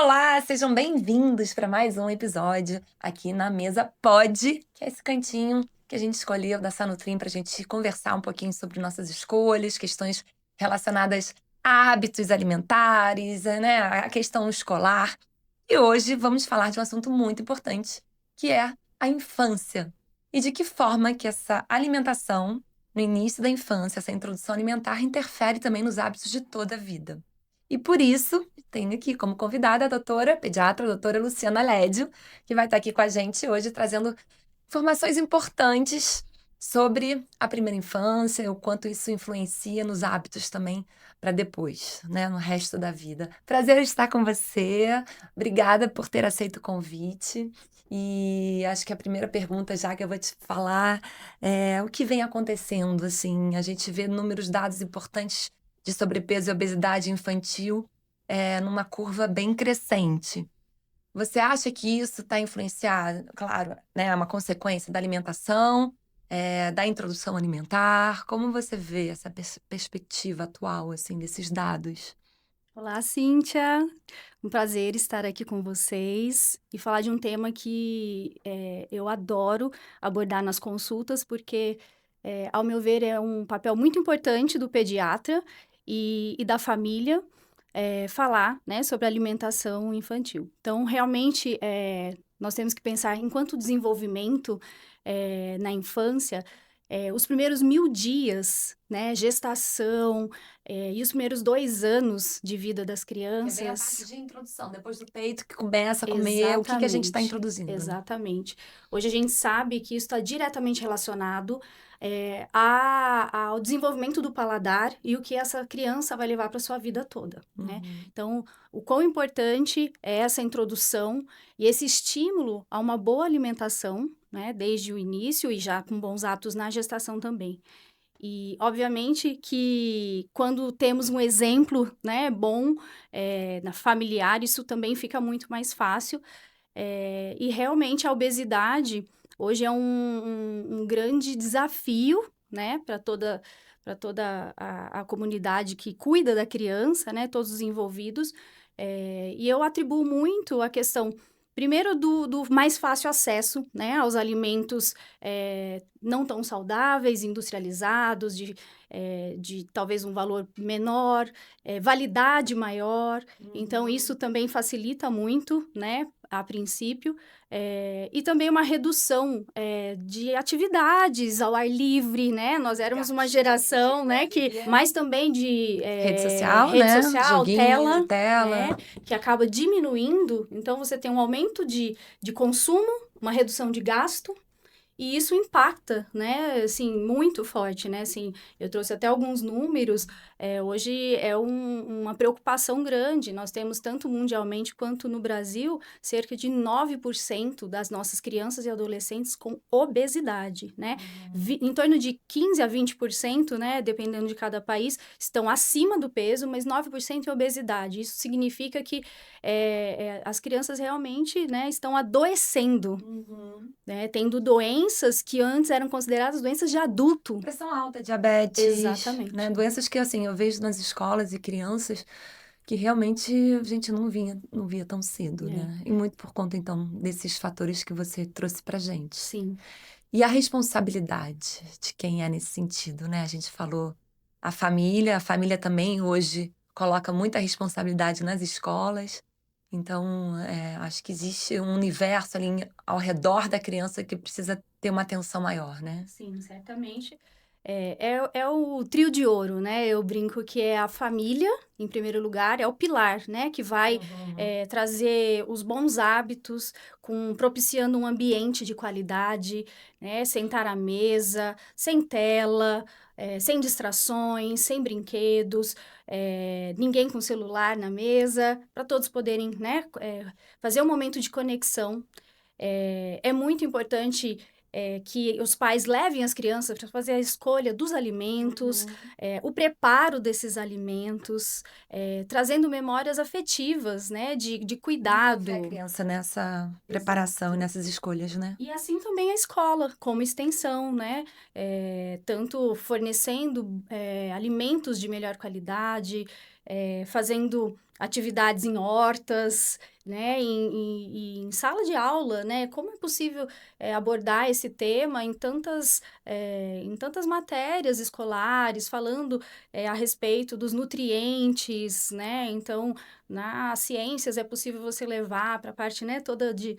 Olá, sejam bem-vindos para mais um episódio aqui na Mesa Pod, que é esse cantinho que a gente escolheu da Sanutrim para a gente conversar um pouquinho sobre nossas escolhas, questões relacionadas a hábitos alimentares, né, a questão escolar. E hoje vamos falar de um assunto muito importante, que é a infância. E de que forma que essa alimentação, no início da infância, essa introdução alimentar, interfere também nos hábitos de toda a vida. E por isso, tenho aqui como convidada a doutora pediatra, a doutora Luciana Lédio, que vai estar aqui com a gente hoje trazendo informações importantes sobre a primeira infância, o quanto isso influencia nos hábitos também para depois, né, no resto da vida. Prazer estar com você. Obrigada por ter aceito o convite. E acho que a primeira pergunta, já que eu vou te falar, é o que vem acontecendo, assim, a gente vê números, dados importantes de sobrepeso e obesidade infantil, numa curva bem crescente. Você acha que isso está influenciado? Claro, né, é uma consequência da alimentação, da introdução alimentar. Como você vê essa perspectiva atual, assim, desses dados? Olá, Cíntia. Um prazer estar aqui com vocês e falar de um tema que eu adoro abordar nas consultas, porque, ao meu ver, é um papel muito importante do pediatra e da família falar, né, sobre alimentação infantil. Então, realmente, nós temos que pensar enquanto desenvolvimento na infância, os primeiros 1000 dias, né, gestação, e os primeiros 2 anos de vida das Que é bem a parte crianças. de introdução, depois do peito que começa a comer, o que que a gente está Exatamente, introduzindo, né? exatamente. Hoje a gente sabe que isso está diretamente relacionado ao desenvolvimento do paladar e o que essa criança vai levar para sua vida toda, né? Uhum. Então, o quão importante é essa introdução e esse estímulo a uma boa alimentação, né? Desde o início e já com bons hábitos na gestação também. E, obviamente, que quando temos um exemplo, né, bom, na familiar, isso também fica muito mais fácil. E realmente a obesidade hoje é um grande desafio, né, para toda a comunidade que cuida da criança, né, todos os envolvidos. E eu atribuo muito a questão, primeiro, do mais fácil acesso, né, aos alimentos não tão saudáveis, industrializados, de talvez um valor menor, validade maior. Então, isso também facilita muito, né, a princípio, e também uma redução de atividades ao ar livre, né? Nós éramos uma geração, né, que mais também de Rede social, rede né? social, Joguinho de tela, né? tela. Que acaba diminuindo. Então, você tem um aumento de consumo, uma redução de gasto, e isso impacta, né, assim, muito forte, né, assim, eu trouxe até alguns números, hoje é uma preocupação grande, nós temos tanto mundialmente quanto no Brasil, cerca de 9% das nossas crianças e adolescentes com obesidade, né, em torno de 15 a 20%, né, dependendo de cada país, estão acima do peso, mas 9% é obesidade, isso significa que as crianças realmente, né, estão adoecendo, Uhum. né, tendo doenças que antes eram consideradas doenças de adulto. Pressão alta, diabetes, né? Exatamente. Doenças que, assim, eu vejo nas escolas e crianças que realmente a gente não via tão cedo, É, né? E muito por conta, então, desses fatores que você trouxe pra gente. sim. E a responsabilidade de quem é nesse sentido, né? A gente falou a família também hoje coloca muita responsabilidade nas escolas. Então, acho que existe um universo ali ao redor da criança que precisa ter uma atenção maior, né? Sim, certamente. É o trio de ouro, né? Eu brinco que é a família, em primeiro lugar, é o pilar, né? Que vai Uhum. trazer os bons hábitos, propiciando um ambiente de qualidade, né? Sentar à mesa, sem tela, sem distrações, sem brinquedos, ninguém com celular na mesa, para todos poderem, né? Fazer um momento de conexão. É muito importante que os pais levem as crianças para fazer a escolha dos alimentos, Uhum. o preparo desses alimentos, trazendo memórias afetivas, né, de Envolver a cuidado. criança nessa preparação e Exato. nessas escolhas, né? E assim também a escola, como extensão, né? Tanto fornecendo alimentos de melhor qualidade, fazendo atividades em hortas, né, em sala de aula, né, como é possível abordar esse tema em tantas matérias escolares, falando a respeito dos nutrientes, né, então, nas ciências é possível você levar para a parte, né, toda de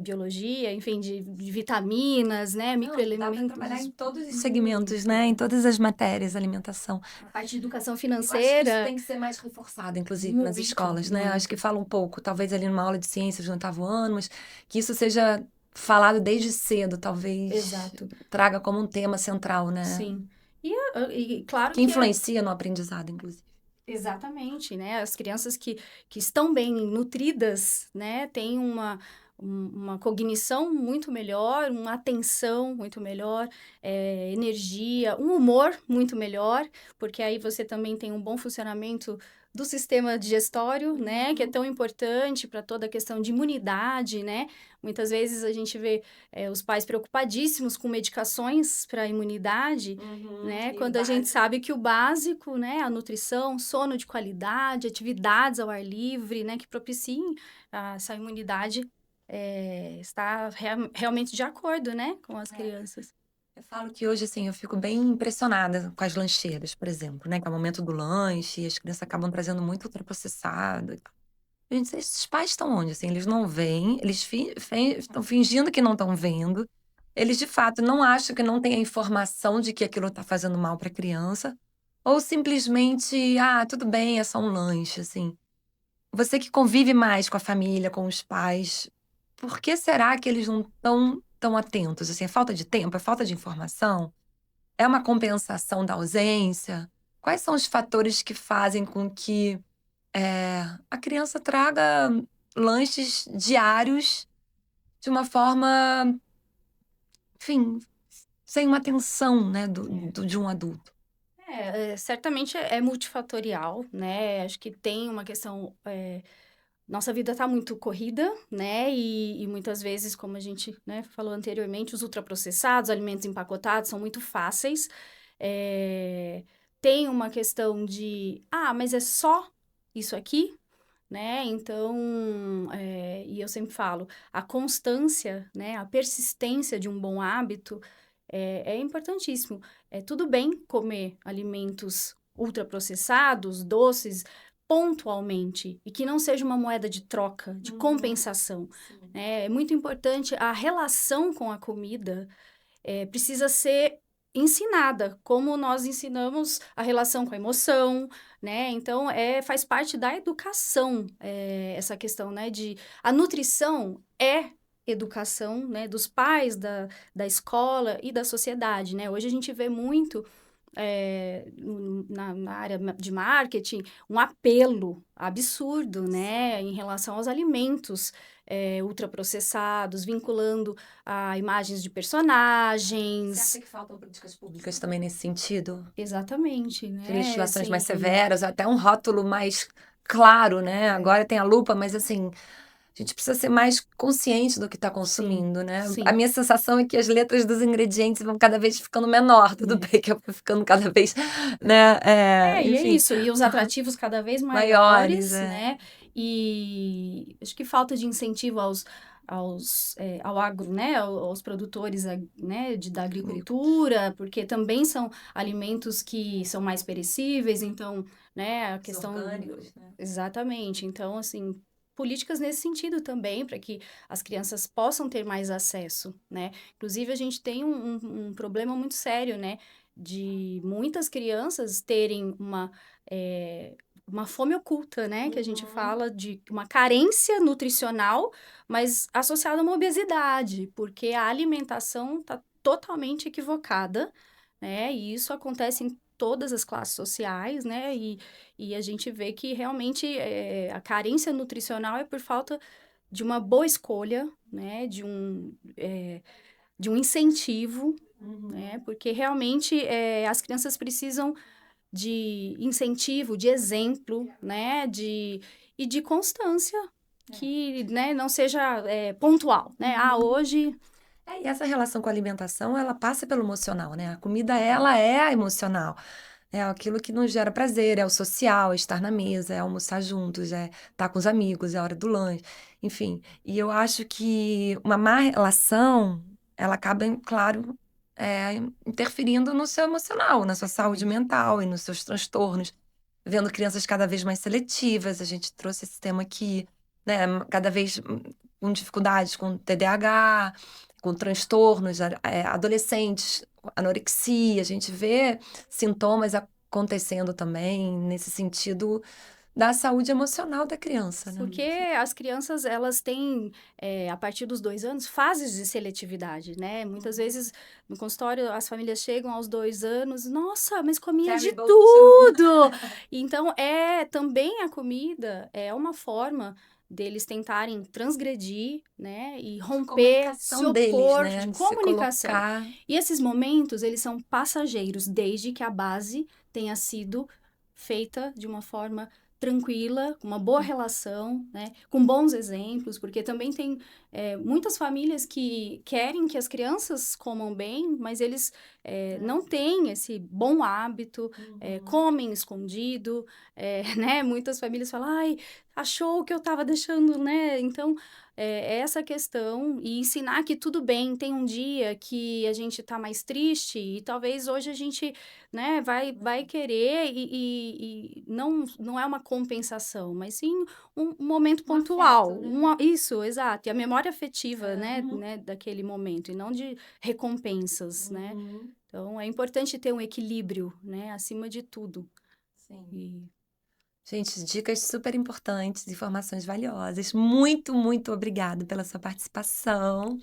biologia, enfim, de vitaminas, né, Não, dá para trabalhar microelementos. em todos os segmentos, né? Em todas as matérias, alimentação. A parte de educação Eu acho que isso financeira, tem que ser mais reforçado, inclusive, nas muito, escolas, né? Acho que muito. fala um pouco, talvez ali numa aula de ciências no 8º ano, mas que isso seja falado desde cedo, talvez Exato, traga como um tema central, né? sim. E claro Que que influencia no aprendizado, inclusive. exatamente, né? As crianças que estão bem nutridas, né, têm uma cognição muito melhor, uma atenção muito melhor, energia, um humor muito melhor, porque aí você também tem um bom funcionamento do sistema digestório, né, que é tão importante para toda a questão de imunidade, né? Muitas vezes a gente vê os pais preocupadíssimos com medicações para a imunidade, né? E o Quando a gente básico. sabe que o básico, né, a nutrição, sono de qualidade, atividades ao ar livre, né, que propiciem essa imunidade, está realmente de acordo, né, com as É. crianças. Eu falo que hoje, assim, eu fico bem impressionada com as lancheiras, por exemplo, né? Que é o momento do lanche, e as crianças acabam trazendo muito ultraprocessado e tal. Gente, esses pais estão onde? Assim, eles não veem, eles estão fingindo que não estão vendo. Eles, de fato, não acham que não tem a informação de que aquilo está fazendo mal para a criança. Ou simplesmente, ah, tudo bem, é só um lanche, assim. Você que convive mais com a família, com os pais, por que será que eles não estão tão atentos? Assim, é falta de tempo? É falta de informação? É uma compensação da ausência? Quais são os fatores que fazem com que a criança traga lanches diários de uma forma, enfim, sem uma atenção, né, de um adulto? Certamente é multifatorial, né? Acho que tem uma questão. Nossa vida está muito corrida, né? E muitas vezes, como a gente, né, falou anteriormente, os ultraprocessados, alimentos empacotados são muito fáceis. Tem uma questão de, mas é só isso aqui, né? Então, e eu sempre falo, a constância, né, a persistência de um bom hábito é importantíssimo. É tudo bem comer alimentos ultraprocessados, doces, pontualmente, e que não seja uma moeda de troca, de compensação, Sim. né? É muito importante a relação com a comida, precisa ser ensinada, como nós ensinamos a relação com a emoção, né? Então, faz parte da educação, essa questão, né? A nutrição é educação, né? Dos pais, da escola e da sociedade, né? Hoje a gente vê muito na área de marketing, um apelo absurdo, né, em relação aos alimentos ultraprocessados, vinculando a imagens de Você personagens. acha que faltam políticas públicas também nesse sentido? Exatamente, De né? legislações mais Assim, severas, até um rótulo mais claro, né? Agora tem a lupa, mas assim, a gente precisa ser mais consciente do que está sim, consumindo, né? A sim. minha sensação é que as letras dos ingredientes vão cada vez ficando menor, tudo bem que vai ficando cada vez, né? E é Enfim, isso, e os atrativos cada vez maiores, maiores, né? E acho que falta de incentivo ao agro, né? Aos produtores, né? Da agricultura, porque também são alimentos que são mais perecíveis, então, né? A os questão... orgânicos, né? Exatamente. Então, assim, políticas nesse sentido também, para que as crianças possam ter mais acesso, né? Inclusive, a gente tem um problema muito sério, né? De muitas crianças terem uma fome oculta, né? Que a gente fala de uma carência nutricional, mas associada a uma obesidade, porque a alimentação está totalmente equivocada, né? E isso acontece em todas as classes sociais, né? E a gente vê que realmente a carência nutricional é por falta de uma boa escolha, né? De um incentivo, né? Porque realmente as crianças precisam de incentivo, de exemplo, né? E de constância, que, né, não seja pontual, né? Hoje... E essa relação com a alimentação, ela passa pelo emocional, né? A comida, ela é a emocional. É aquilo que nos gera prazer, é o social, é estar na mesa, é almoçar juntos, é estar com os amigos, é a hora do lanche, enfim. E eu acho que uma má relação, ela acaba, claro, interferindo no seu emocional, na sua saúde Exatamente. mental e nos seus transtornos. Vendo crianças cada vez mais seletivas, a gente trouxe esse tema aqui, né? Cada vez com dificuldades com TDAH, com transtornos, adolescentes, anorexia, a gente vê sintomas acontecendo também nesse sentido da saúde emocional da criança, né? Porque as crianças, elas têm, a partir dos 2 anos, fases de seletividade, né. Muitas vezes, no consultório, as famílias chegam aos 2 anos: "Nossa, mas comia de Terrible two. tudo!". Então, também a comida é uma forma deles tentarem transgredir, né, e De romper, se comunicação deles, opor, né? de De se comunicação. colocar. E esses momentos, eles são passageiros, desde que a base tenha sido feita de uma forma tranquila, com uma boa relação, né, com bons exemplos, porque também tem muitas famílias que querem que as crianças comam bem, mas eles não têm esse bom hábito, comem escondido, né, muitas famílias falam, ai, achou que eu estava deixando, né, então é essa questão e ensinar que tudo bem, tem um dia que a gente tá mais triste e talvez hoje a gente, né, vai querer e não é uma compensação, mas sim um momento Um pontual, afeto, né? isso, exato, e a memória afetiva, né, Uhum. daquele momento e não de recompensas, né. Uhum. Então é importante ter um equilíbrio, né, acima de tudo. Sim. E Gente, dicas super importantes, informações valiosas. Muito, muito obrigada pela sua participação.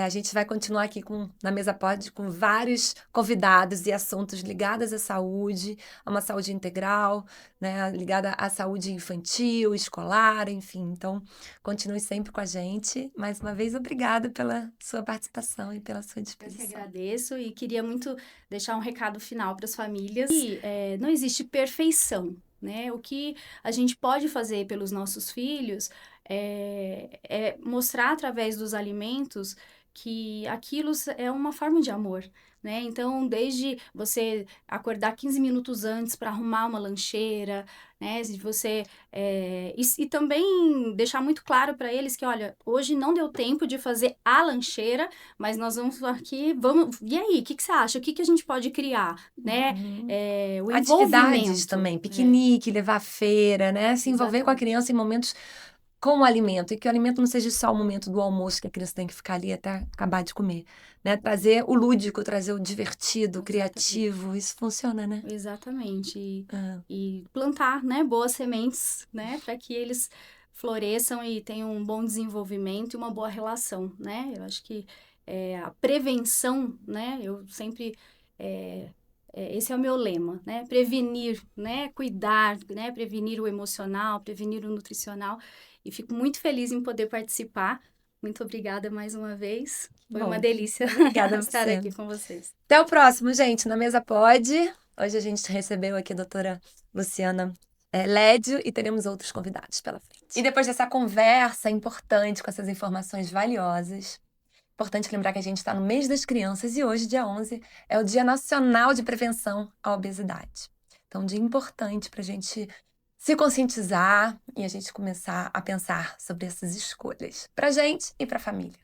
A gente vai continuar aqui na Mesa Pod com vários convidados e assuntos ligados à saúde, a uma saúde integral, né, ligada à saúde infantil, escolar, enfim. Então, continue sempre com a gente. Mais uma vez, obrigada pela sua participação e pela sua eu que disposição. agradeço e queria muito deixar um recado final para as famílias. E, não existe perfeição, né? O que a gente pode fazer pelos nossos filhos é mostrar através dos alimentos que aquilo é uma forma de amor, né? Então, desde você acordar 15 minutos antes para arrumar uma lancheira, né? Se você e também deixar muito claro para eles que, olha, hoje não deu tempo de fazer a lancheira, mas nós vamos aqui, e aí, o que que você acha? O que que a gente pode criar, né? Uhum. O Atividades envolvimento. também, piquenique, levar à feira, né? Se envolver com a Exatamente. criança em momentos com o alimento, e que o alimento não seja só o momento do almoço que a criança tem que ficar ali até acabar de comer, né? Trazer o lúdico, trazer o divertido, o Exatamente. criativo, isso funciona, né? Exatamente. Ah, E plantar, né, boas sementes, né, para que eles floresçam e tenham um bom desenvolvimento e uma boa relação, né? Eu acho que a prevenção, né, eu sempre esse é o meu lema, né? Prevenir, né? Cuidar, né? Prevenir o emocional, prevenir o nutricional. E fico muito feliz em poder participar. Muito obrigada mais uma vez. que Foi uma bom. delícia Obrigada a estar você. aqui com vocês. Até o próximo, gente, na Mesa Pod. Hoje a gente recebeu aqui a doutora Luciana Lédio e teremos outros convidados pela frente. E depois dessa conversa importante com essas informações valiosas, importante lembrar que a gente está no mês das crianças e hoje, dia 11, é o Dia Nacional de Prevenção à Obesidade. Então, um dia importante para a gente se conscientizar e a gente começar a pensar sobre essas escolhas, para a gente e para a família.